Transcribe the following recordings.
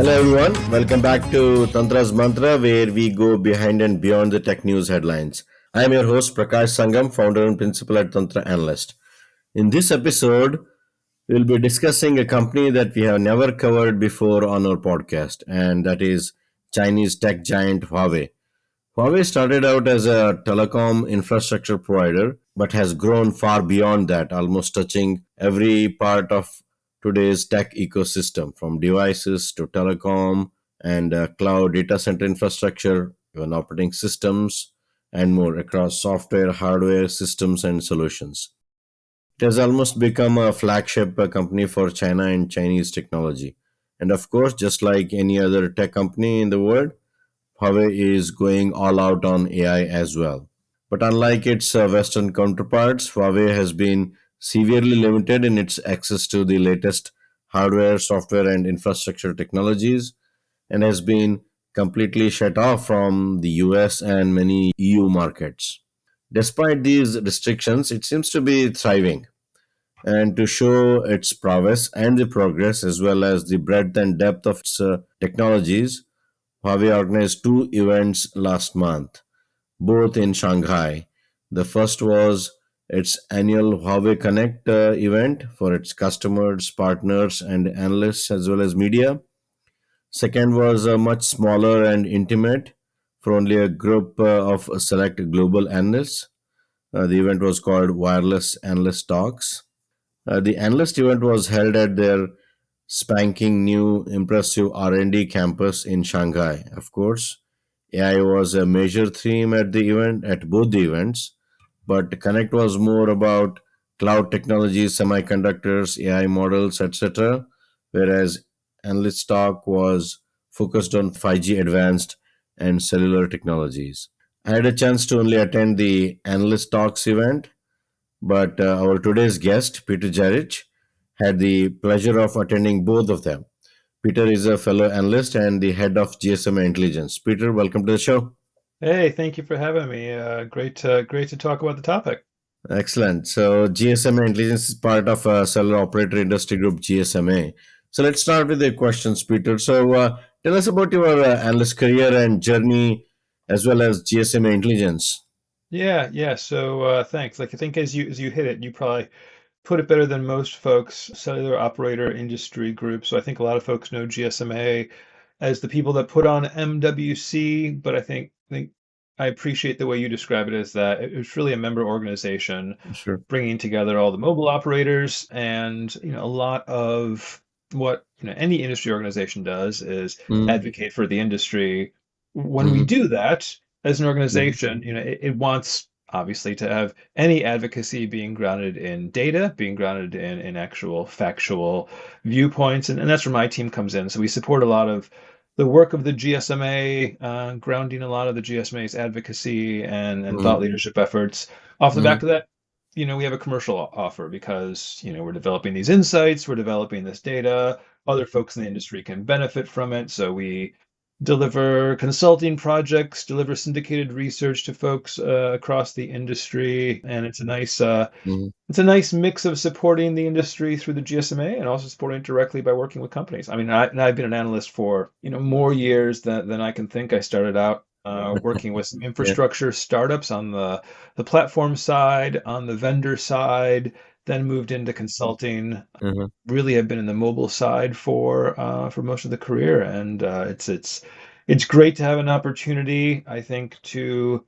Hello everyone, welcome back to Tantra's Mantra where we go behind and beyond the tech news headlines. I am your host Prakash Sangam, founder and principal at Tantra Analyst. In this episode, we'll be discussing a company that we have never covered before on our podcast, and that is Chinese tech giant Huawei. Huawei started out as a telecom infrastructure provider but has grown far beyond that, almost touching every part of today's tech ecosystem from devices to telecom and cloud data center infrastructure, even operating systems, and more across software, hardware, systems, and solutions. It has almost become a flagship company for China and Chinese technology. And of course, just like any other tech company in the world, Huawei is going all out on AI as well. But unlike its Western counterparts, Huawei has been severely limited in its access to the latest hardware, software, and infrastructure technologies, and has been completely shut off from the US and many EU markets. Despite these restrictions, it seems to be thriving. And to show its prowess and the progress, as well as the breadth and depth of its technologies, Huawei organized two events last month, both in Shanghai. The first was its annual Huawei Connect event for its customers, partners, and analysts, as well as media. Second was much smaller and intimate for only a group of select global analysts. The event was called Wireless Analyst Talks. The analyst event was held at their spanking new impressive R&D campus in Shanghai. Of course, AI was a major theme at both the events, but Connect was more about cloud technologies, semiconductors, AI models, etc., whereas Analyst Talk was focused on 5G advanced and cellular technologies. I had a chance to only attend the Analyst Talks event, but our today's guest, Peter Jarich, had the pleasure of attending both of them. Peter is a fellow analyst and the head of GSMA Intelligence. Peter, welcome to the show. Hey, thank you for having me. Great to talk about the topic. Excellent. So, GSMA Intelligence is part of Cellular Operator Industry Group, GSMA. So, let's start with the questions, Peter. So, tell us about your analyst career and journey as well as GSMA Intelligence. Yeah. So thanks. Like I think as you hit it, you probably put it better than most folks. Cellular Operator Industry Group. So I think a lot of folks know GSMA as the people that put on MWC, but I think I appreciate the way you describe it as that it's really a member organization Sure. bringing together all the mobile operators and a lot of what any industry organization does is Mm-hmm. advocate for the industry. When we Mm-hmm. do that as an organization, it wants obviously to have any advocacy being grounded in data, being grounded in actual factual viewpoints, and that's where my team comes in. So we support a lot of the work of the GSMA, grounding a lot of the GSMA's advocacy and thought Mm-hmm. leadership efforts. Off the Mm-hmm. back of that, we have a commercial offer because, we're developing these insights, we're developing this data, other folks in the industry can benefit from it. So we deliver consulting projects, deliver syndicated research to folks across the industry, and it's a nice mix of supporting the industry through the GSMA and also supporting it directly by working with companies. I mean, I've been an analyst for more years than I can think. I started out working with some Yeah. infrastructure startups on the platform side, on the vendor side, then moved into consulting. Mm-hmm. Really have been in the mobile side for most of the career, and it's great to have an opportunity, I think, to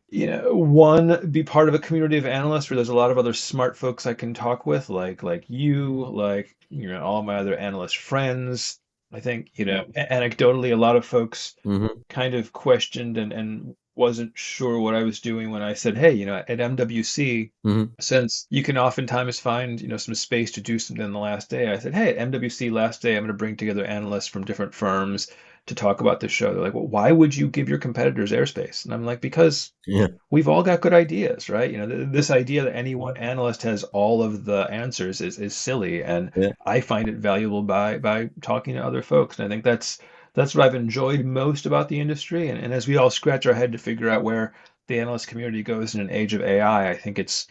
one, be part of a community of analysts where there's a lot of other smart folks I can talk with, like you, like all my other analyst friends. I think anecdotally, a lot of folks Mm-hmm. kind of questioned and wasn't sure what I was doing when I said, hey, at MWC, Mm-hmm. since you can oftentimes find, some space to do something on the last day, I said, hey, at MWC last day, I'm going to bring together analysts from different firms to talk about this show. They're like, well, why would you give your competitors airspace? And I'm like, because Yeah. we've all got good ideas, right? This idea that any one analyst has all of the answers is silly, and Yeah. I find it valuable by talking to other folks. And I think that's what I've enjoyed most about the industry. And as we all scratch our head to figure out where the analyst community goes in an age of AI, I think it's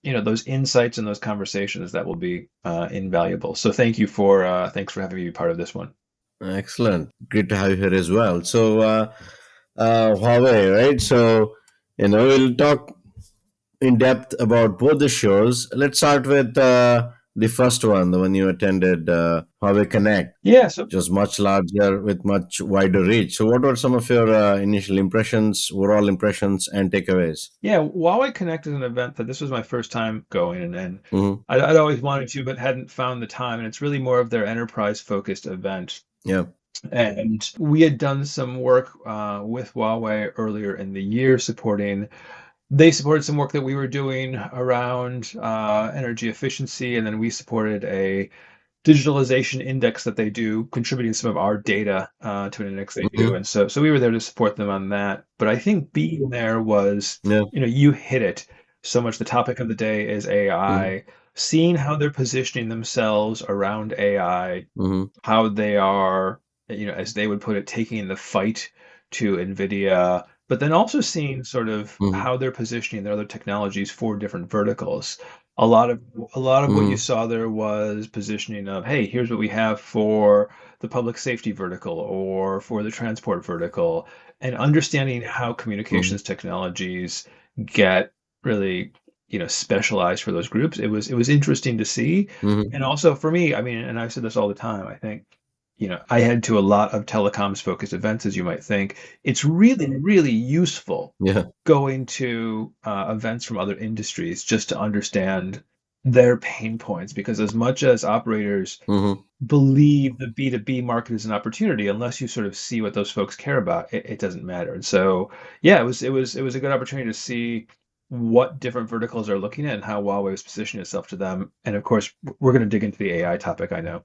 those insights and those conversations that will be invaluable. So thanks for having me be part of this one. Excellent. Great to have you here as well. So, Huawei, right? So, we'll talk in depth about both the shows. Let's start with the first one, the one you attended, Huawei Connect, Yeah, so which was much larger with much wider reach. So, what were some of your initial impressions, overall impressions, and takeaways? yeah, Huawei Connect is an event that this was my first time going, and Mm-hmm. I'd always wanted to, but hadn't found the time. And it's really more of their enterprise focused event. Yeah. And we had done some work with Huawei earlier in the year they supported some work that we were doing around energy efficiency, and then we supported a digitalization index that they do, contributing some of our data to an index they do. Mm-hmm. And so we were there to support them on that. But I think being there was, Yeah. you hit it so much. The topic of the day is Mm-hmm. AI, seeing how they're positioning themselves around AI, Mm-hmm. how they are, as they would put it, taking the fight to NVIDIA, but then also seeing sort of Mm-hmm. how they're positioning their other technologies for different verticals. A lot of a lot of what you Mm-hmm. saw there was positioning of, hey, here's what we have for the public safety vertical or for the transport vertical, and understanding how Mm-hmm. communications technologies get really, specialized for those groups. It was interesting to see, Mm-hmm. and also for me, I mean, and I've said this all the time, I think, I head to a lot of telecoms focused events, as you might think. It's really, really useful Yeah. going to events from other industries just to understand their pain points, because as much as operators Mm-hmm. believe the B2B market is an opportunity, unless you sort of see what those folks care about, it doesn't matter. And so, yeah, it was a good opportunity to see what different verticals are looking at and how Huawei is positioning itself to them. And of course, we're going to dig into the AI topic, I know.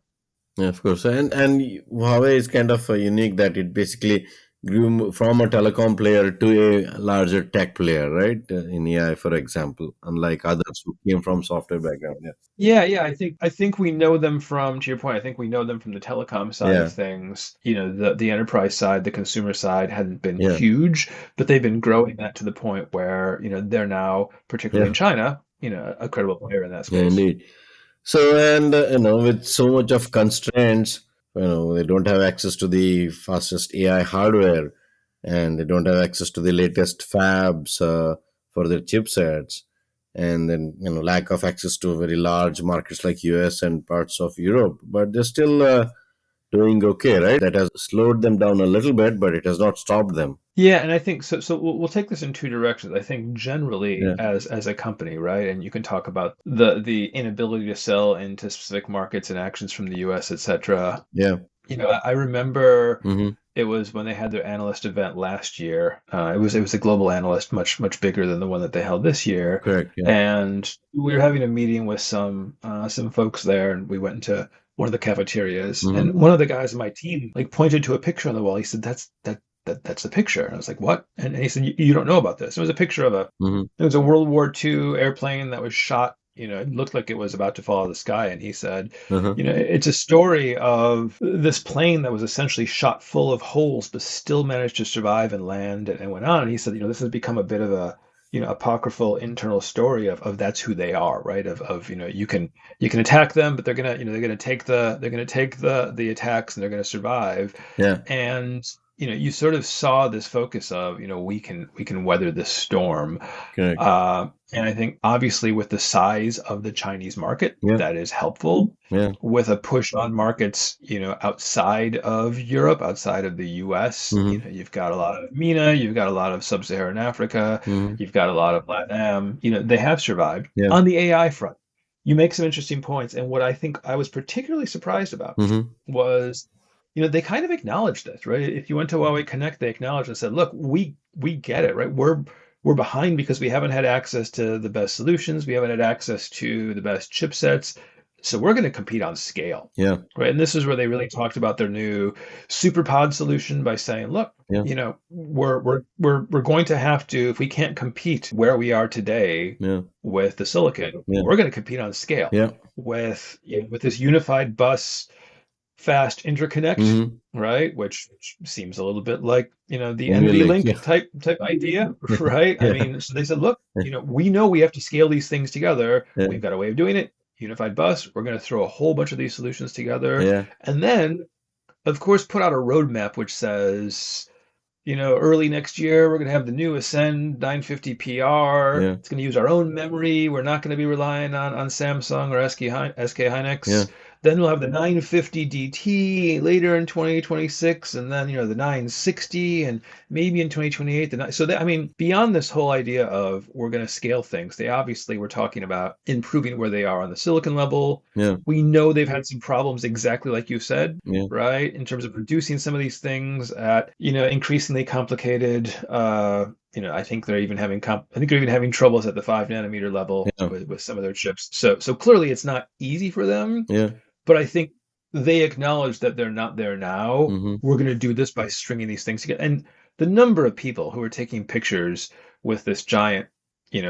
Yeah, of course, and Huawei is kind of unique that it basically grew from a telecom player to a larger tech player, right? In AI, for example, unlike others who came from software background. Yeah, Yeah, I think we know them from, to your point, I think we know them from the telecom side of yeah, things. The enterprise side, the consumer side hadn't been yeah, huge, but they've been growing that to the point where, they're now, particularly in yeah, China, a credible player in that yeah, space. indeed. So, and with so much of constraints, they don't have access to the fastest AI hardware, and they don't have access to the latest fabs for their chipsets, and then lack of access to very large markets like US and parts of Europe. But they're still doing okay, right? That has slowed them down a little bit, but it has not stopped them. Yeah, and I think so. So we'll take this in two directions. I think generally, Yeah, as a company, right, and you can talk about the inability to sell into specific markets and actions from the U.S., et cetera. yeah, I remember mm-hmm. it was when they had their analyst event last year. It was a global analyst, much bigger than the one that they held this year. Correct. Yeah, And we were having a meeting with some folks there, and we went into one of the cafeterias. mm-hmm. And one of the guys on my team like pointed to a picture on the wall. He said, That's the picture." And I was like, "What?" And he said, "You don't know about this." It was a picture of Mm-hmm. it was a World War II airplane that was shot. It looked like it was about to fall out of the sky. And he said, Uh-huh. it's a story of this plane that was essentially shot full of holes, but still managed to survive and land and went on. And he said, this has become a bit of a, apocryphal internal story of that's who they are, right? Of you can attack them, but they're gonna take the attacks, and they're gonna survive. Yeah, And you sort of saw this focus of, we can weather this storm. correct. And I think obviously with the size of the Chinese market, Yeah, that is helpful. yeah, With a push on markets, outside of Europe, outside of the US, mm-hmm. you've got a lot of MENA, you've got a lot of sub-Saharan Africa, Mm-hmm. you've got a lot of LATAM. They have survived. Yeah, On the AI front, you make some interesting points. And what I think I was particularly surprised about mm-hmm. was, they kind of acknowledged this, right? If you went to Huawei Connect, they acknowledged and said, look, we get it, right? We're behind because we haven't had access to the best solutions. We haven't had access to the best chipsets. So we're going to compete on scale, Yeah, right? And this is where they really talked about their new SuperPod solution by saying, look, yeah, we're going to have to, if we can't compete where we are today yeah, with the silicon, yeah, we're going to compete on scale yeah. with this unified bus fast interconnect, Mm-hmm. right? Which seems a little bit like, the NVLink. NVLink Yeah, type idea, right? I yeah, mean, so they said, look, we know we have to scale these things together. yeah, We've got a way of doing it. Unified bus. We're going to throw a whole bunch of these solutions together, yeah. and then of course, put out a roadmap which says, early next year, we're going to have the new Ascend 950 PR. Yeah. It's going to use our own memory. We're not going to be relying on Samsung or SK Yeah. Hynix. Then we'll have the 950 DT later in 2026, and then the 960, and maybe in 2028. So I mean, beyond this whole idea of we're going to scale things, they obviously were talking about improving where they are on the silicon level. Yeah. We know they've had some problems, exactly like you said, Yeah. right? In terms of producing some of these things at, increasingly complicated, I think they're even having troubles at the 5 nanometer level Yeah. with some of their chips. So clearly it's not easy for them, Yeah. but I think they acknowledge that they're not there now. Mm-hmm. We're going to do this by stringing these things together. And the number of people who are taking pictures with this giant,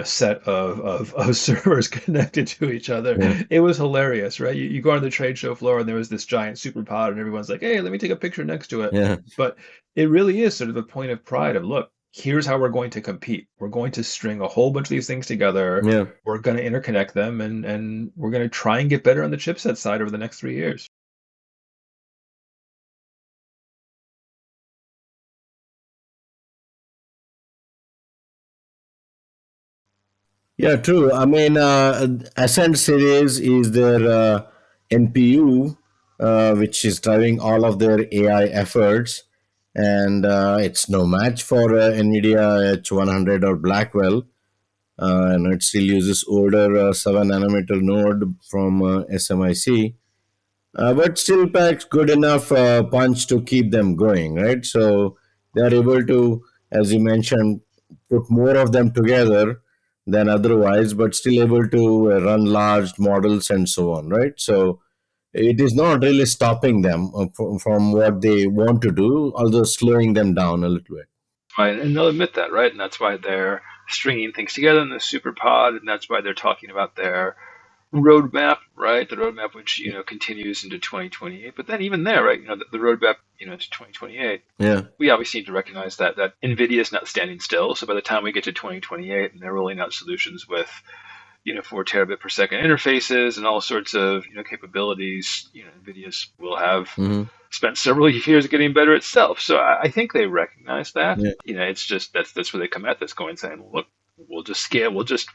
set of servers connected to each other, Yeah. it was hilarious, right? You go on the trade show floor and there was this giant super pod, and everyone's like, hey, let me take a picture next to it. Yeah. But it really is sort of a point of pride of, look, here's how we're going to compete. We're going to string a whole bunch of these things together. Yeah. We're going to interconnect them, and we're going to try and get better on the chipset side over the next 3 years. Yeah, true. I mean, Ascent series is their NPU, which is driving all of their AI efforts, and it's no match for NVIDIA H100 or Blackwell. And it still uses older 7 nanometer node from SMIC, but still packs good enough punch to keep them going, right? So they are able to, as you mentioned, put more of them together than otherwise, but still able to run large models and so on, right? So it is not really stopping them from what they want to do, although slowing them down a little bit. Right, and they'll admit that, right? And that's why they're stringing things together in the super pod, and that's why they're talking about their roadmap, right? The roadmap which continues into 2028. But then even there, right? The roadmap to 2028. Yeah. We obviously need to recognize that NVIDIA is not standing still. So by the time we get to 2028 and they're rolling out solutions with 4 terabit per second interfaces and all sorts of capabilities, NVIDIA's will have Hmm. spent several years getting better itself. So I think they recognize that. Yeah. It's just that's where they come at this going, saying, look, we'll just scale, we'll just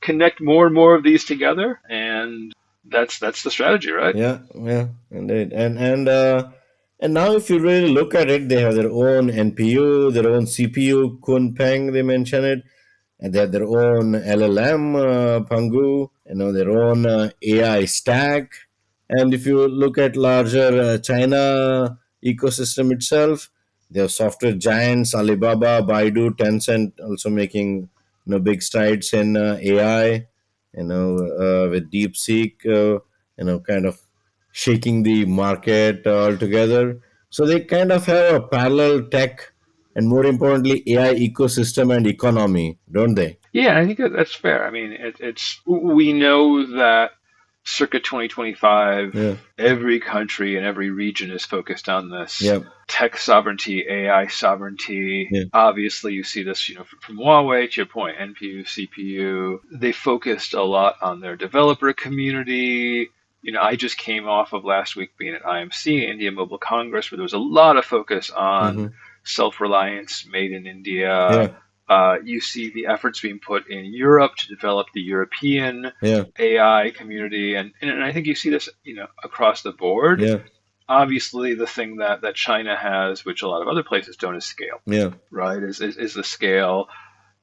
connect more and more of these together, and that's the strategy, right? Yeah, yeah, indeed. And now if you really look at it, they have their own NPU, their own CPU, Kunpeng, they mention it, and they have their own LLM, Pangu, their own AI stack. And if you look at larger China ecosystem itself, they have software giants, Alibaba, Baidu, Tencent, also making big strides in AI. With DeepSeek, kind of shaking the market altogether. So they kind of have a parallel tech and, more importantly, AI ecosystem and economy, don't they? Yeah, I think that's fair. I mean, it's we know that circa 2025, Yeah. every country and every region is focused on this Yeah. tech sovereignty, AI sovereignty. Yeah. Obviously, you see this, from Huawei to your point, NPU, CPU. They focused a lot on their developer community. I just came off of last week being at IMC, India Mobile Congress, where there was a lot of focus on Hmm. self-reliance, made in India. Yeah. You see the efforts being put in Europe to develop the European Yeah. AI community, and I think you see this, across the board. Yeah. Obviously, the thing that China has, which a lot of other places don't, is scale, Yeah. right? Is the scale,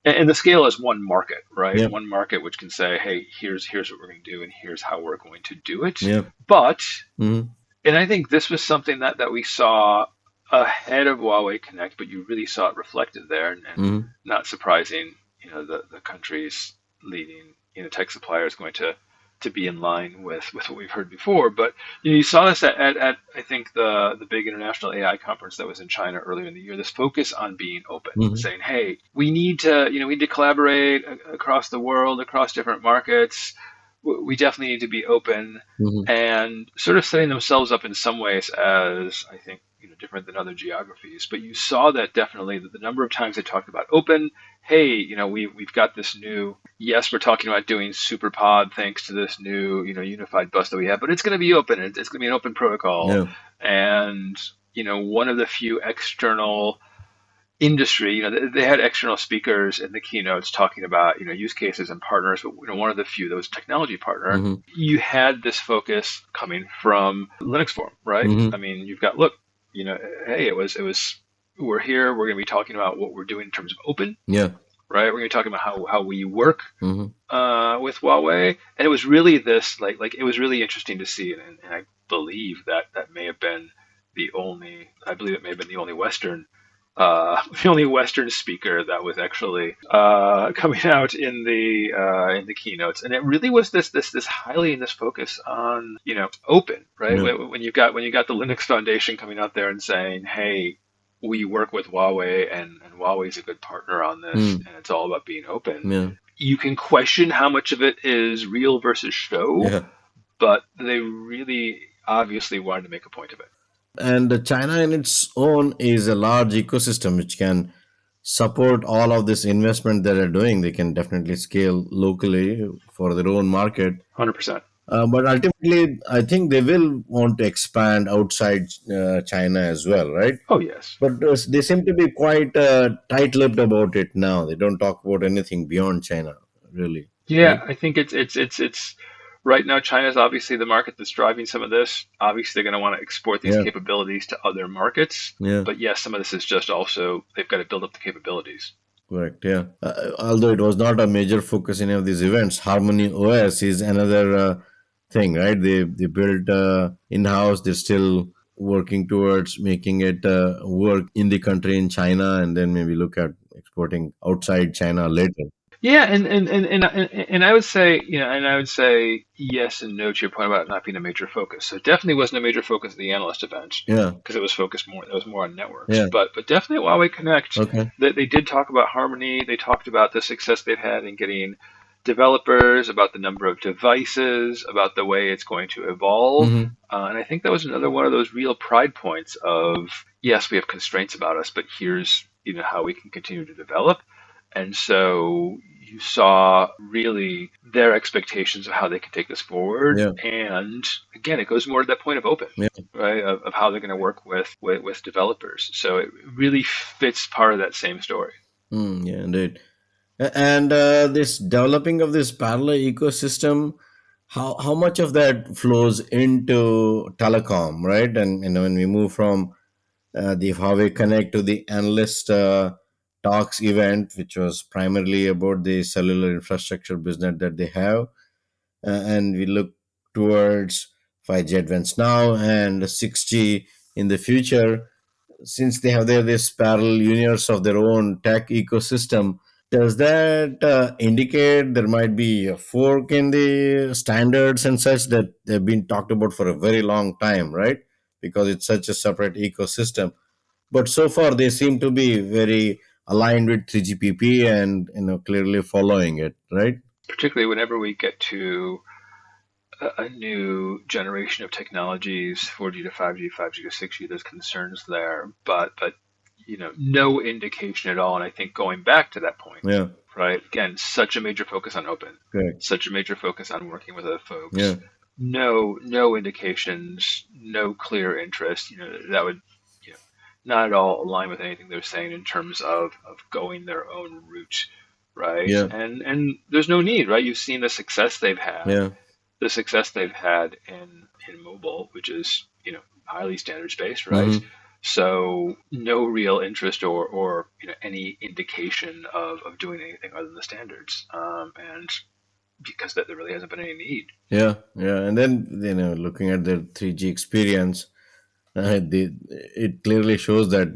and the scale is one market, right? Yeah. One market which can say, hey, here's what we're going to do, and here's how we're going to do it. Yeah. But, Hmm. and I think this was something that we saw ahead of Huawei Connect, but you really saw it reflected there, and Hmm. not surprising, the country's leading tech supplier is going to be in line with what we've heard before. But you saw this at I think the big international AI conference that was in China earlier in the year. This focus on being open, Hmm. saying, hey, we need to collaborate across the world, across different markets. We definitely need to be open, Hmm. and sort of setting themselves up in some ways as, I think, different than other geographies. But you saw that definitely that the number of times they talked about open. Hey, we've got this new. Yes, we're talking about doing SuperPod thanks to this new unified bus that we have, but it's going to be open. It's going to be an open protocol, Yeah. and one of the few external industry, they had external speakers in the keynotes talking about, use cases and partners, but one of the few that was a technology partner. Mm-hmm. You had this focus coming from Linux Forum, right? Mm-hmm. I mean, you've got, look, hey, it was, we're here, we're going to be talking about what we're doing in terms of open, Yeah. right? We're going to be talking about how we work Mm-hmm. with Huawei, and it was really this, like it was really interesting to see, and I believe that may have been I believe it may have been the only Western speaker that was actually coming out in the keynotes, and it really was this highly in this focus on open, right? Yeah. When you got the Linux Foundation coming out there and saying, hey, we work with Huawei, and Huawei is a good partner on this, Mm. and it's all about being open. Yeah. You can question how much of it is real versus show, Yeah. but they really obviously wanted to make a point of it. And China in its own is a large ecosystem which can support all of this investment that they're doing. They can definitely scale locally for their own market. 100%. But ultimately, I think they will want to expand outside China as well, right? Oh, yes. But they seem to be quite tight-lipped about it now. They don't talk about anything beyond China, really, right? Yeah, I think it's right now China's obviously the market that's driving some of this. Obviously, they're going to want to export these Yeah, capabilities to other markets. yeah, But yes, some of this is just also they've got to build up the capabilities. correct. Yeah. Although it was not a major focus in any of these events, Harmony OS is another thing, right? They built in-house. They're still working towards making it work in the country in China, and then maybe look at exporting outside China later. Yeah, and I would say, and I would say yes and no to your point about it not being a major focus. So it definitely wasn't a major focus at the analyst event Yeah, because it was more on networks. yeah. But definitely at Huawei Connect, Okay. that they did talk about Harmony. They talked about the success they've had in getting developers, about the number of devices, about the way it's going to evolve. Mm-hmm. And I think that was another one of those real pride points of yes, we have constraints about us, but here's how we can continue to develop. And so you saw really their expectations of how they can take this forward. Yeah, And again, it goes more to that point of open, yeah. right? Of how they're going to work with developers. So it really fits part of that same story. Yeah, indeed. And this developing of this parallel ecosystem, how much of that flows into telecom, right? And when we move from the Huawei Connect to the Analyst Talks event, which was primarily about the cellular infrastructure business that they have, and we look towards 5G advance now and 6G in the future, since they have this parallel universe of their own tech ecosystem, does that indicate there might be a fork in the standards and such that they've been talked about for a very long time, right? Because it's such a separate ecosystem. But so far, they seem to be very aligned with 3GPP and clearly following it, right? Particularly whenever we get to a new generation of technologies, 4G to 5G, 5G to 6G, there's concerns there, but no indication at all. And I think going back to that point, Yeah, right? Again, such a major focus on open, correct. such a major focus on working with other Yeah, folks. No indications, no clear interest. That would you know, not at all align with anything they're saying in terms of going their own route, right? yeah, And there's no need, right? You've seen yeah. the success they've had in mobile, which is highly standards based, right? Hmm. So no real interest or any indication of doing anything other than the standards, and because that there really hasn't been any need. Yeah, yeah. And then, looking at their 3G experience, it clearly shows that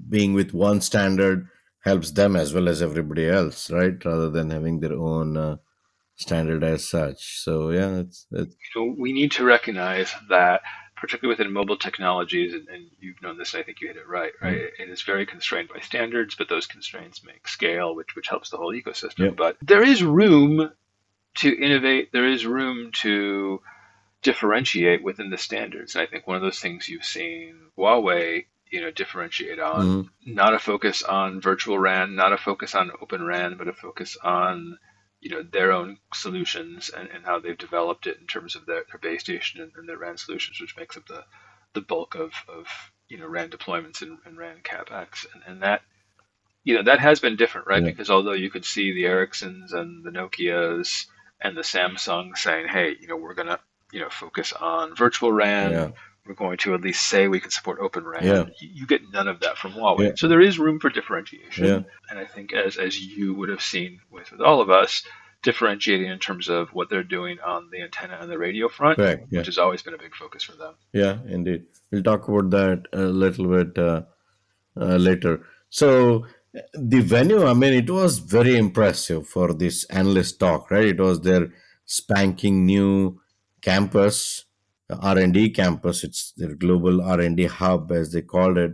being with one standard helps them as well as everybody else, right? Rather than having their own standard as such. So yeah, it's We need to recognize that, particularly within mobile technologies, and you've known this, and I think you hit it right. Right, mm, it is very constrained by standards, but those constraints make scale, which helps the whole ecosystem. yep, But there is room to innovate. There is room to differentiate within the standards. And I think one of those things you've seen Huawei, differentiate on, Mm-hmm. not a focus on virtual RAN, not a focus on open RAN, but a focus on, their own solutions and how they've developed it in terms of their base station and their RAN solutions, which makes up the bulk of RAN deployments and RAN capex. And that that has been different, right? Yeah. Because although you could see the Ericssons and the Nokias and the Samsung saying, hey, we're going to, focus on virtual RAN. Yeah. We're going to at least say we can support open Yeah. RAN. You get none of that from Huawei. Yeah. So there is room for Yeah. differentiation. And I think as you would have seen with all of us, differentiating in terms of what they're doing on the antenna and the radio front, Correct. Yeah. which has always been a big focus for them. Yeah. Indeed. We'll talk about that a little bit later. So the venue, I mean, it was very impressive for this analyst talk, right? It was their spanking new campus, R&D campus. It's their global R&D hub, as they called it.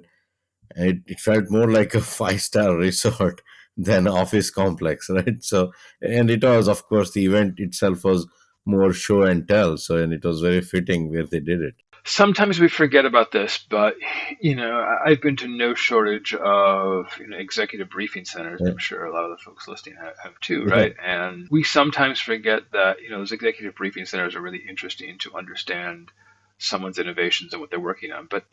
And it felt more like a five-star resort than office complex, right? So, and it was, of course, the event itself was more show and tell. So, and it was very fitting where they did it. Sometimes we forget about this, but I've been to no shortage of executive briefing centers. Yeah. I'm sure a lot of the folks listening have too, Yeah. right? And we sometimes forget that those executive briefing centers are really interesting to understand someone's innovations and what they're working on. But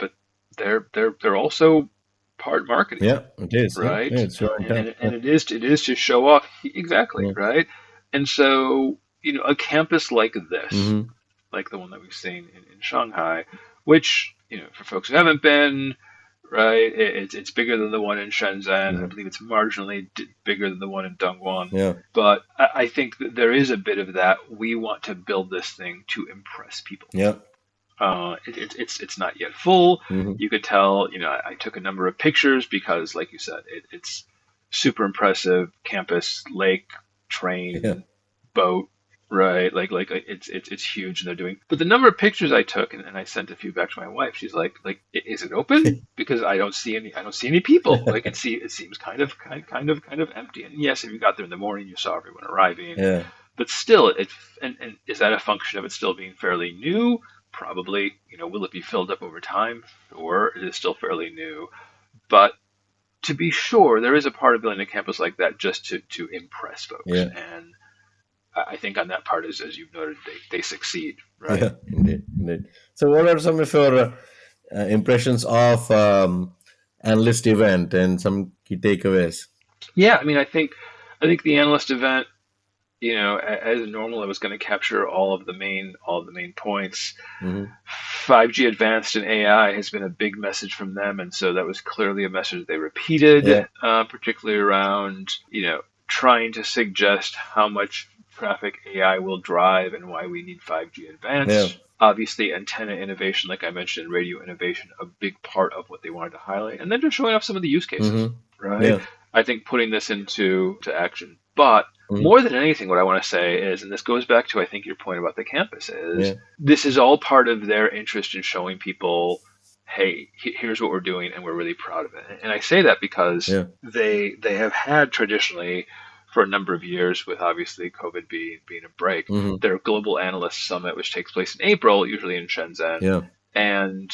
they're also part marketing, Yeah, it is. Yeah, right? yeah, it's show and tell. And it is to show off exactly, Yeah. right? And so a campus like this, Mm-hmm. like the one that we've seen in Shanghai, which for folks who haven't been, right, it's bigger than the one in Shenzhen. I Mm-hmm. believe it's marginally bigger than the one in Dongguan. Yeah. But I think that there is a bit of that. We want to build this thing to impress people. Yeah. It's not yet full. Mm-hmm. You could tell. I took a number of pictures because, like you said, it's super impressive. Campus, lake, Yeah. train, boat, right? Like it's huge, and they're doing. But the number of pictures I took, and I sent a few back to my wife. She's like, is it open? Because I don't see any people. Like it seems kind of empty. And yes, if you got there in the morning, you saw everyone arriving. Yeah. But still, and is that a function of it still being fairly new? Probably. Will it be filled up over time? Or it is still fairly new. But to be sure, there is a part of building a campus like that just to impress folks. Yeah. And I think on that part, as you've noted, they succeed, right? Yeah. Indeed. Indeed. So, what are some of your impressions of analyst event and some key takeaways? Yeah, I mean, I think the analyst event, as normal, it was going to capture all of the main points. Mm-hmm. 5G advanced in AI has been a big message from them, and so that was clearly a message they repeated, Yeah. particularly around trying to suggest how much traffic AI will drive and why we need 5G Yeah. advanced. Obviously, antenna innovation, like I mentioned, radio innovation, a big part of what they wanted to highlight, and then just showing off some of the use cases, Mm-hmm. right? Yeah. I think putting this into action, but Mm-hmm. more than anything, what I want to say is, and this goes back to I think your point about the campus, is Yeah. this is all part of their interest in showing people, hey, here's what we're doing, and we're really proud of it. And I say that because Yeah. they have had traditionally for a number of years, with obviously COVID being a break, Mm-hmm. their global analyst summit, which takes place in April, usually in Shenzhen, Yeah. and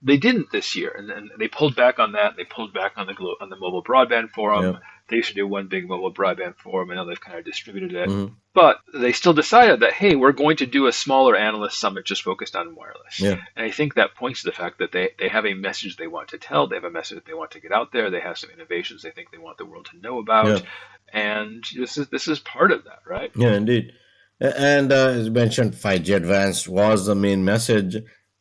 they didn't this year, and then they pulled back on that. They pulled back on the mobile broadband Yeah. forum. They used to do one big mobile broadband forum, and now they've kind of distributed it. Mm-hmm. But they still decided that, hey, we're going to do a smaller analyst summit just focused on wireless. Yeah. And I think that points to the fact that they have a message they want to tell. They have a message that they want to get out there. They have some innovations they think they want the world to know Yeah. about, and this is part of that, right? Yeah, indeed. And as you mentioned, 5G Advanced was the main message.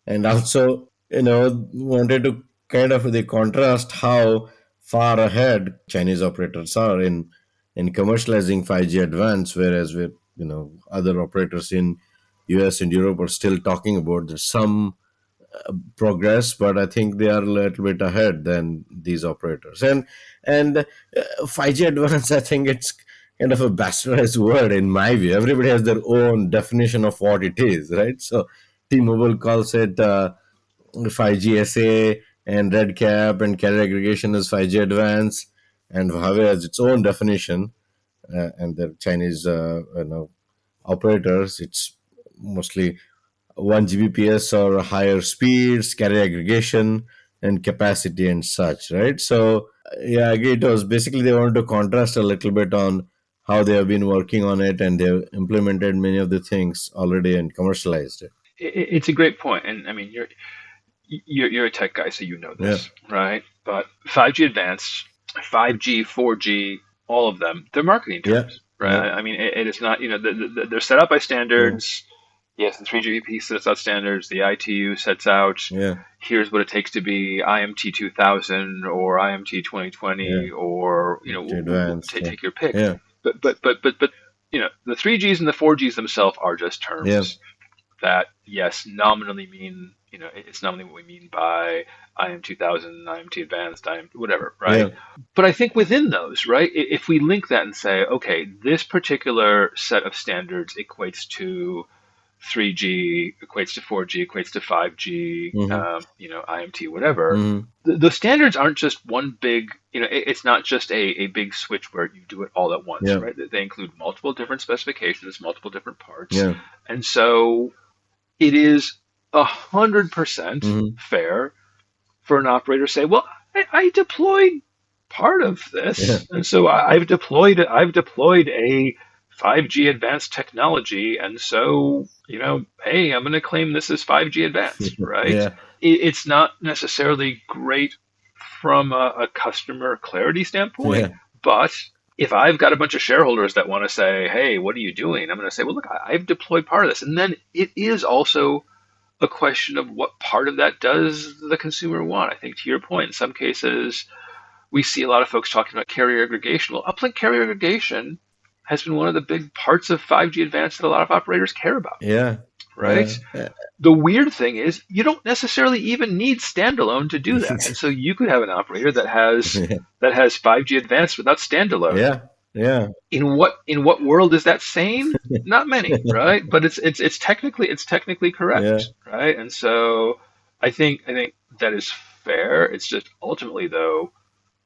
And also, wanted to kind of the contrast how far ahead Chinese operators are in commercializing 5G Advanced, whereas with, other operators in US and Europe are still talking about there's some progress, but I think they are a little bit ahead than these operators. And 5G advanced, I think it's kind of a bastardized word in my view. Everybody has their own definition of what it is, right? So T-Mobile calls it 5G SA, and RedCap and carrier aggregation is 5G advanced, and Huawei has its own definition, and the Chinese operators, it's mostly 1 Gbps or higher speeds, carrier aggregation, and capacity and such, right? So, yeah, I agree. It was basically they wanted to contrast a little bit on how they have been working on it, and they've implemented many of the things already and commercialized it. It's a great point, and I mean, you're a tech guy, so you know Yeah, this, right? But 5G Advanced, 5G, 4G, all of them, they're marketing yeah, terms, yeah, right? I mean, it is not, they're set out by yeah, standards. Yes, the 3GPP sets out standards. The ITU sets out yeah, here's what it takes to be IMT 2000 or IMT yeah. 2020 or Advanced. Yeah, take your pick. yeah, But the 3Gs and the 4Gs themselves are just yeah, terms that yes nominally mean it's nominally what we mean by IM 2000, IMT advanced, IM whatever, yeah, right? But I think within those, right, if we link that and say, okay, this particular set of standards equates to 3G, equates to 4G, equates to 5G, mm-hmm, IMT, whatever. mm-hmm, The standards aren't just one big, it's not just a big switch where you do it all at once, yeah, right? They include multiple different specifications, multiple different parts. yeah, And so it is 100% mm-hmm, fair for an operator to say, well, I deployed part of yeah, this, and so I've deployed a 5G advanced technology, and so hey, I'm going to claim this as 5G advanced, right? yeah, It's not necessarily great from a customer clarity standpoint, yeah, but if I've got a bunch of shareholders that want to say, hey, what are you doing? I'm going to say, well, look, I've deployed part of this. And then it is also a question of what part of that does the consumer want. I think to your point, in some cases, we see a lot of folks talking about carrier aggregation. Well, uplink carrier aggregation has been one of the big parts of 5G Advanced that a lot of operators care about, yeah, right? The weird thing is you don't necessarily even need standalone to do that. And so you could have an operator yeah, that has 5G Advanced without standalone. yeah, yeah, In what world is that sane? Not many, right? But it's technically yeah, correct, right? And so I think that is fair. It's just ultimately though,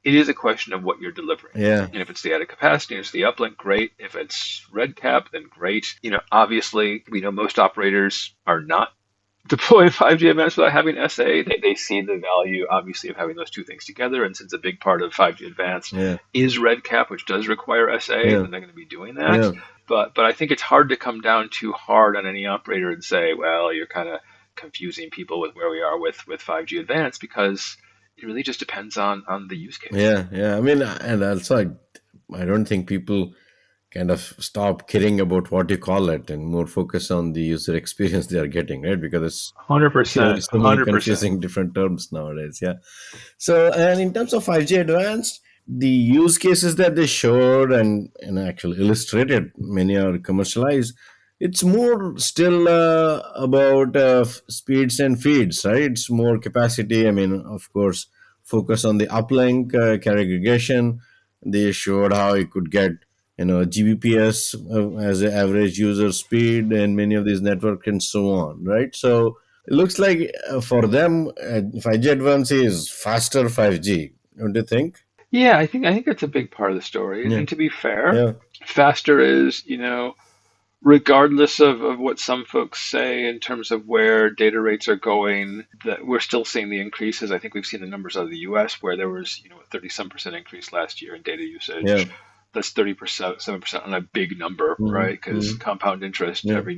it is a question of what you're delivering. yeah, And if it's the added capacity, it's the uplink, great. If it's RedCap, then great. Obviously, we know most operators are not deploying 5G Advanced without having SA. They see the value, obviously, of having those two things together. And since a big part of 5G Advanced yeah, is RedCap, which does require SA, yeah, then they're going to be doing that. yeah, But I think it's hard to come down too hard on any operator and say, well, you're kind of confusing people with where we are with 5G Advanced because it really just depends on the use case. yeah, yeah. I mean, and also, I don't think people kind of stop caring about what you call it and more focus on the user experience they are getting, right? Because it's 100%, so many 100%. confusing different terms nowadays. Yeah. So, and in terms of 5G Advanced, the use cases that they showed and actually illustrated, many are commercialized. It's more still about speeds and feeds, right? It's more capacity. I mean, of course, focus on the uplink carrier aggregation. They showed how you could get Gbps as an average user speed and many of these network and so on, right? So it looks like for them, 5G Advance is faster 5G, don't you think? Yeah, I think that's a big part of the story. Yeah, And to be fair, yeah, faster is, regardless of what some folks say in terms of where data rates are going, that we're still seeing the increases. I think we've seen the numbers out of the US where there was, a 30 some percent increase last year in data yeah. usage. That's 30%, 7% on a big number, Hmm, right? Because hmm. compound interest, Yeah, every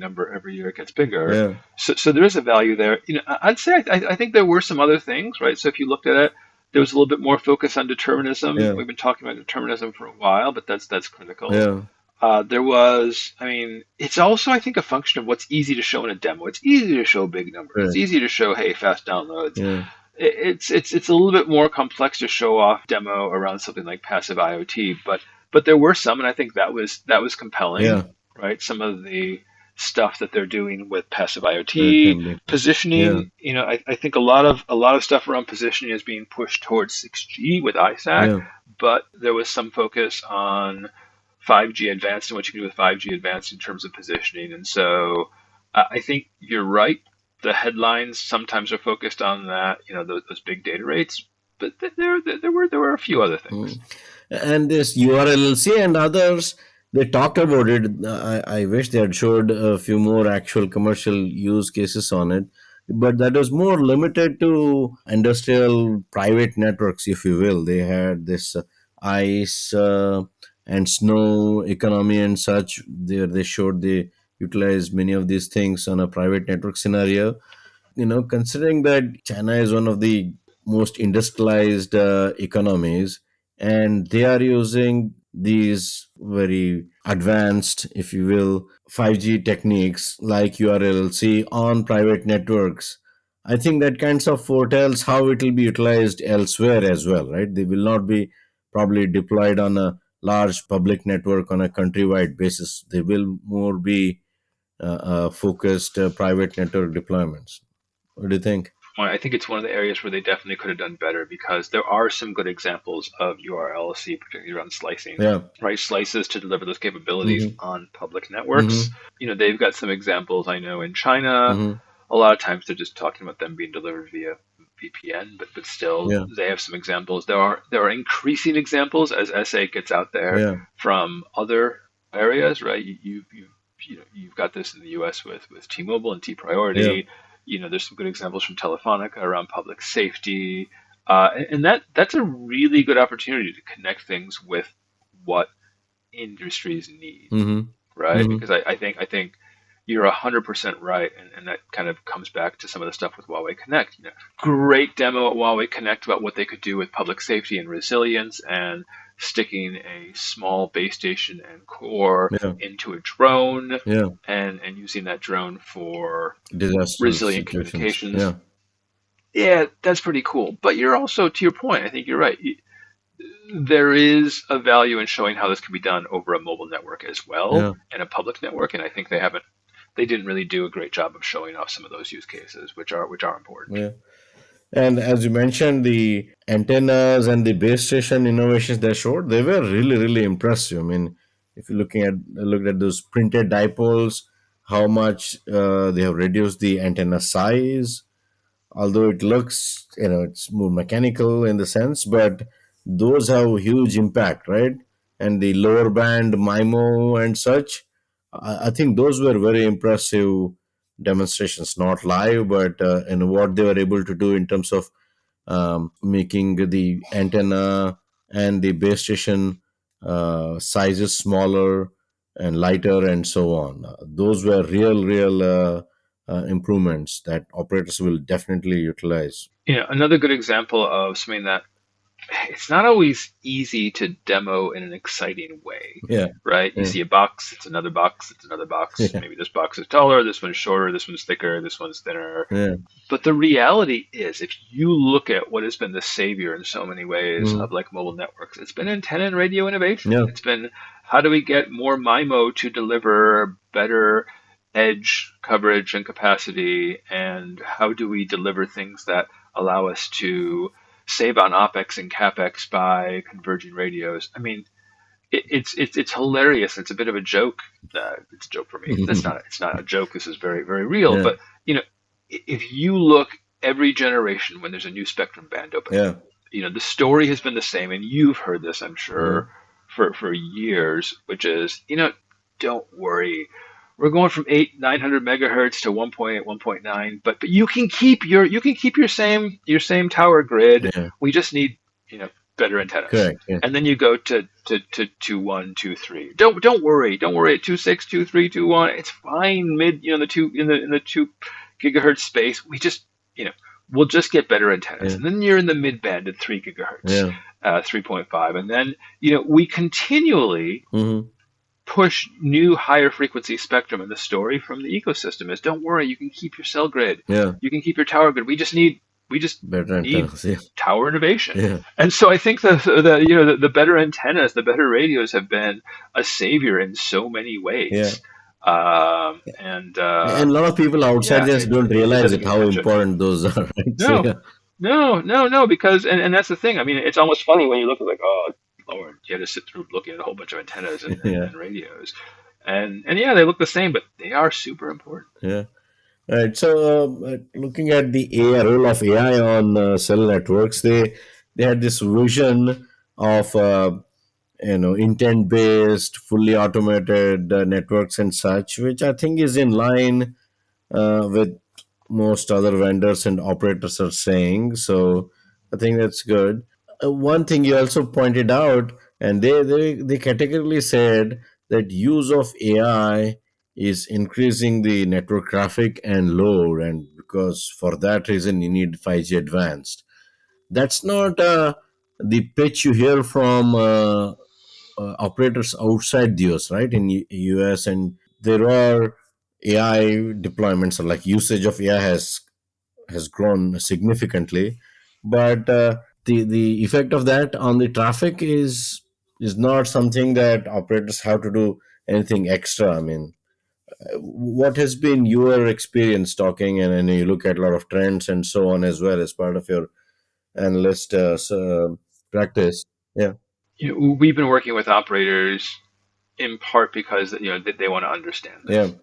year it gets bigger. yeah, So there is a value there. I'd say I think there were some other things, right? So if you looked at it, there was a little bit more focus on determinism. yeah, We've been talking about determinism for a while, but that's critical. yeah. There was, I mean, it's also, I think, a function of what's easy to show in a demo. It's easy to show big numbers. It's Right. easy to show, hey, fast downloads. Yeah, It's a little bit more complex to show off demo around something like passive IoT, but there were some, and I think that was compelling, yeah. right? Some of the stuff that they're doing with passive Can IoT be. Yeah, positioning. I think a lot of stuff around positioning is being pushed towards 6G with ISAC, yeah. but there was some focus on 5G advanced and what you can do with 5G advanced in terms of positioning. And so I think you're right. The headlines sometimes are focused on that, those big data rates, but there were a few other things. Mm. And this URLLC and others, they talked about it. I wish they had showed a few more actual commercial use cases on it, but that was more limited to industrial private networks, if you will. They had this ice and snow economy and such. There they showed they utilized many of these things on a private network scenario. Considering that China is one of the most industrialized economies, and they are using these very advanced, if you will, 5G techniques like URLLC on private networks, I think that kinds of foretells how it will be utilized elsewhere as well, right? They will not be probably deployed on a large public network on a countrywide basis. They will more be focused private network deployments. What do you think? Well, I think it's one of the areas where they definitely could have done better because there are some good examples of URLC, particularly around slicing, Yeah. right? Slices to deliver those capabilities Mm-hmm. on public networks. Mm-hmm. They've got some examples I know in China. Mm-hmm. A lot of times they're just talking about them being delivered via VPN, but still Yeah. they have some examples. There are increasing examples as SA gets out there Yeah. from other areas, right? You've got this in the U.S. with T-Mobile and Yeah. T-Priority. There's some good examples from Telefonica around public safety, and that's a really good opportunity to connect things with what industries need, Mm-hmm. right? Mm-hmm. Because I think you're 100% right, and that kind of comes back to some of the stuff with Huawei Connect. Great demo at Huawei Connect about what they could do with public safety and resilience, and sticking a small base station and core Yeah. into a drone, Yeah. and using that drone for Disaster resilient situations. communications. Yeah. Yeah, that's pretty cool. But you're also, to your point, I think you're right. There is a value in showing how this can be done over a mobile network as well Yeah. and a public network. And I think they didn't really do a great job of showing off some of those use cases, which are important. Yeah. And as you mentioned, the antennas and the base station innovations they showed, they were really, really impressive. I mean, if you're looked at those printed dipoles, how much they have reduced the antenna size, although it looks, it's more mechanical in the sense, but those have huge impact, right? And the lower band MIMO and such, I think those were very impressive demonstrations, not live, but in what they were able to do in terms of making the antenna and the base station sizes smaller and lighter and so on. Those were real improvements that operators will definitely utilize. Another good example of something that it's not always easy to demo in an exciting way, Yeah, right? You yeah, see a box, it's another box, it's another box. yeah, Maybe this box is taller, this one's shorter, this one's thicker, this one's thinner. yeah. But the reality is, if you look at what has been the savior in so many ways Mhm. of like mobile networks, it's been antenna and radio innovation. Yeah, It's been how do we get more MIMO to deliver better edge coverage and capacity, and how do we deliver things that allow us to save on OpEx and CapEx by converging radios. I mean, it's hilarious. It's a bit of a joke. It's a joke for me. That's not it's not a joke. This is very very real. yeah, But if you look every generation when there's a new spectrum band opening, yeah, the story has been the same, and you've heard this, I'm yeah, sure, for years, which is don't worry. We're going from 900 megahertz to 1.8, 1.9, but you can keep your same tower grid. yeah. We just need better antennas. Correct. Yeah, And then you go to 1, 2, 3. Don't worry at 2.6, 2.3, 2.1. It's fine in the 2 gigahertz space. We'll just get better antennas. yeah, And then you're in the mid band at 3 gigahertz, yeah. 3.5. And then we continually Hmm. push new higher frequency spectrum. And the story from the ecosystem is don't worry, you can keep your cell grid, Yeah. you can keep your tower grid. We just Better need antennas. Yeah, tower innovation. yeah, And so I think the better antennas, the better radios have been a savior in so many yeah. ways. And And a lot of people outside yeah, just it, don't it realize doesn't it get how attention. important those are, right? So No, yeah, no, because and that's the thing. I mean, it's almost funny when you look at like, oh Lord, you had to sit through looking at a whole bunch of antennas and, and, yeah, and radios, and yeah, they look the same, but they are super important. yeah. Right. So, looking at the AI role of AI on cell networks, they had this vision of intent based, fully automated networks and such, which I think is in line with most other vendors and operators are saying. So I think that's good. One thing you also pointed out, and they categorically said that use of AI is increasing the network traffic and load, and because for that reason you need 5G advanced. That's not the pitch you hear from operators outside the US, right? In US, and there are AI deployments, or like usage of AI has grown significantly, but the effect of that on the traffic is not something that operators have to do anything extra. I mean, what has been your experience talking, and you look at a lot of trends and so on as well as part of your analyst practice? Yeah, We've been working with operators in part because they want to understand yeah, this,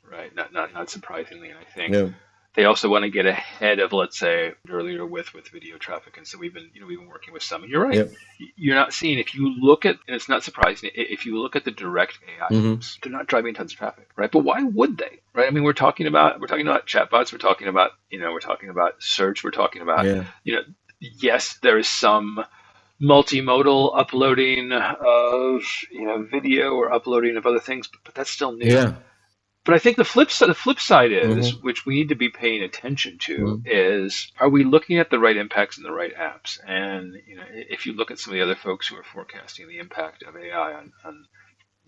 right? Not surprisingly, and I think yeah, they also want to get ahead of, let's say, earlier with video traffic. And so we've been working with some. And you're right. yeah. You're not seeing, if you look at, and it's not surprising, if you look at the direct AI Mm-hmm. apps, they're not driving tons of traffic, right? But why would they, right? I mean, we're talking about chatbots, we're talking about search, we're talking about, Yeah, yes, there is some multimodal uploading of video or uploading of other things, but that's still new. yeah. But I think the flip side is, Mm-hmm. which we need to be paying attention to, Mm-hmm. is, are we looking at the right impacts and the right apps? And if you look at some of the other folks who are forecasting the impact of AI on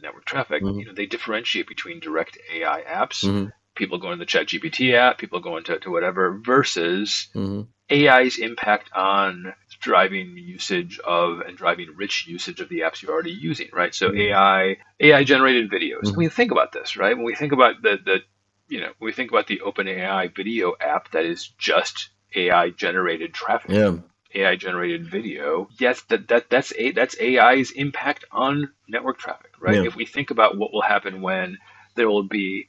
network traffic, Mm-hmm. they differentiate between direct AI apps, Mm-hmm. people going to the ChatGPT app, people going to whatever, versus Mm-hmm. AI's impact on driving usage of and driving rich usage of the apps you're already using, right? So AI generated videos. I Mm-hmm. mean, think about this, right? When we think about when we think about the OpenAI video app that is just AI generated traffic, Yeah, AI generated video. Yes, that's AI's impact on network traffic, right? yeah, If we think about what will happen when there will be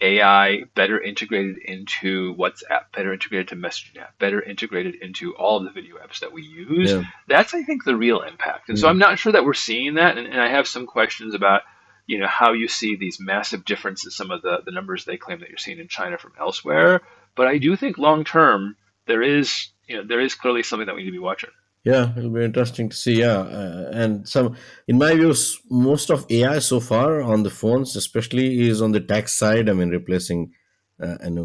AI better integrated into WhatsApp, better integrated to messaging app, better integrated into all of the video apps that we use. yeah. That's, I think, the real impact. And so I'm Mm. not sure that we're seeing that. And I have some questions about, how you see these massive differences, some of the numbers they claim that you're seeing in China from elsewhere. But I do think long term, there is clearly something that we need to be watching. Yeah, it'll be interesting to see. Yeah, and some, in my views, most of AI so far on the phones, especially, is on the text side. I mean, replacing,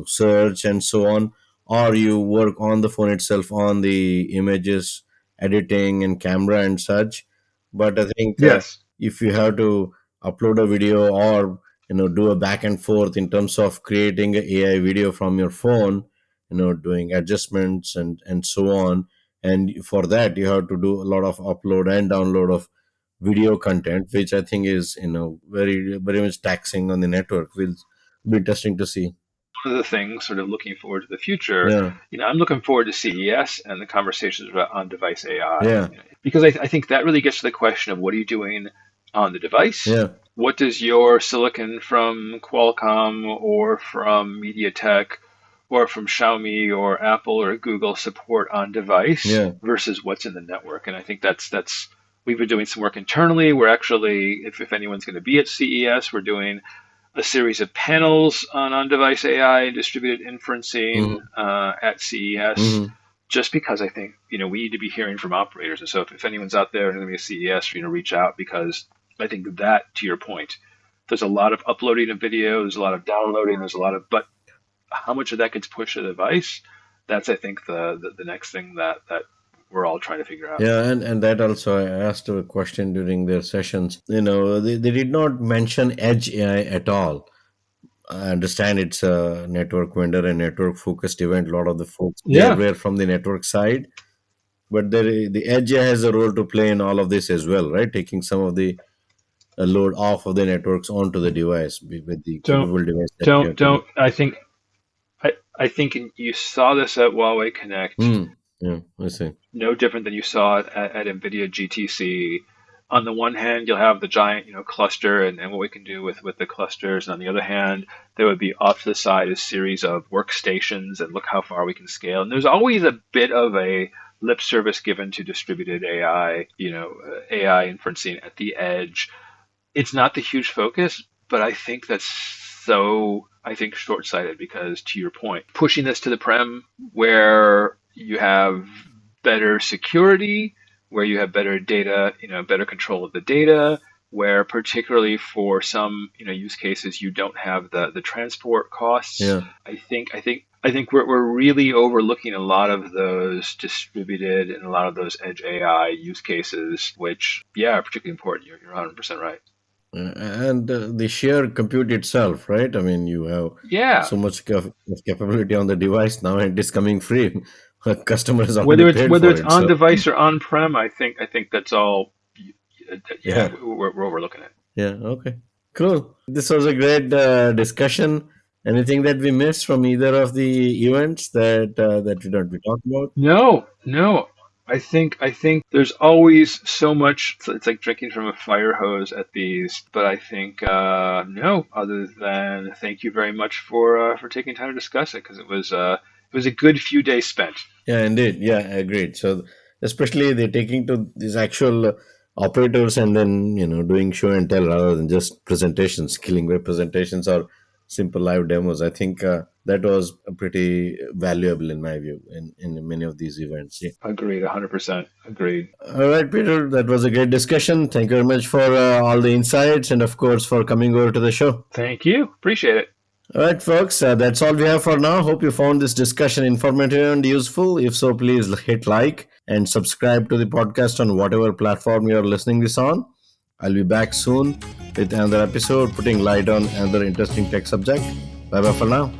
search and so on, or you work on the phone itself on the images editing and camera and such. But I think Yes. if you have to upload a video or do a back and forth in terms of creating a AI video from your phone, doing adjustments and so on, and for that you have to do a lot of upload and download of video content, which I think is very very much taxing on the network. Will be interesting to see. One of the things, sort of looking forward to the future, Yeah, I'm looking forward to CES and the conversations about on-device AI, yeah, because I think that really gets to the question of, what are you doing on the device? yeah. What does your silicon from Qualcomm or from MediaTek or from Xiaomi or Apple or Google support on device Yeah. versus what's in the network? And I think that's we've been doing some work internally. We're actually, if anyone's going to be at CES, we're doing a series of panels on device AI and distributed inferencing Hmm. at CES, Hmm. just because I think we need to be hearing from operators. And so if anyone's out there and going to be at CES, reach out, because I think that, to your point, there's a lot of uploading of video, there's a lot of downloading, but how much of that gets pushed to the device? That's, I think, the next thing that we're all trying to figure out. Yeah, and that also I asked a question during their sessions. They did not mention edge AI at all. I understand it's a network vendor and network focused event. A lot of the folks there Yeah. were from the network side, but the edge AI has a role to play in all of this as well, right? Taking some of the load off of the networks onto the device with the Don't capable device that you don't have today. don't. I think you saw this at Huawei Connect. Hmm. Yeah, I see. No different than you saw at NVIDIA GTC. On the one hand, you'll have the giant, cluster, and what we can do with the clusters. And on the other hand, there would be off to the side a series of workstations, and look how far we can scale. And there's always a bit of a lip service given to distributed AI, AI inferencing at the edge. It's not the huge focus, but I think that's short-sighted because to your point, pushing this to the prem where you have better security, where you have better data, better control of the data, where particularly for some, use cases you don't have the transport costs. Yeah. I think we're really overlooking a lot of those distributed and a lot of those edge AI use cases, which yeah, are particularly important. You're 100% right. And the sheer compute itself, right? I mean, you have Yeah, so much of capability on the device now, and it's coming free. Customer has already whether it's paid whether for it's it. on So, device or on prem, I think that's all. Yeah, yeah, we're overlooking it. yeah, okay, cool. This was a great discussion. Anything that we missed from either of the events that we talked about? No, no. I think there's always so much. It's like drinking from a fire hose at these. But I think no. Other than thank you very much for taking time to discuss it because it was a good few days spent. Yeah, indeed. Yeah, I agreed. So, especially they're taking to these actual operators and then doing show and tell rather than just presentations, killing web presentations or simple live demos. I think that was pretty valuable in my view in many of these events. Yeah. Agreed, 100%. Agreed. All right, Peter. That was a great discussion. Thank you very much for all the insights and of course for coming over to the show. Thank you. Appreciate it. All right, folks, that's all we have for now. Hope you found this discussion informative and useful. If so, please hit like and subscribe to the podcast on whatever platform you're listening this on. I'll be back soon with another episode putting light on another interesting tech subject. Bye bye for now.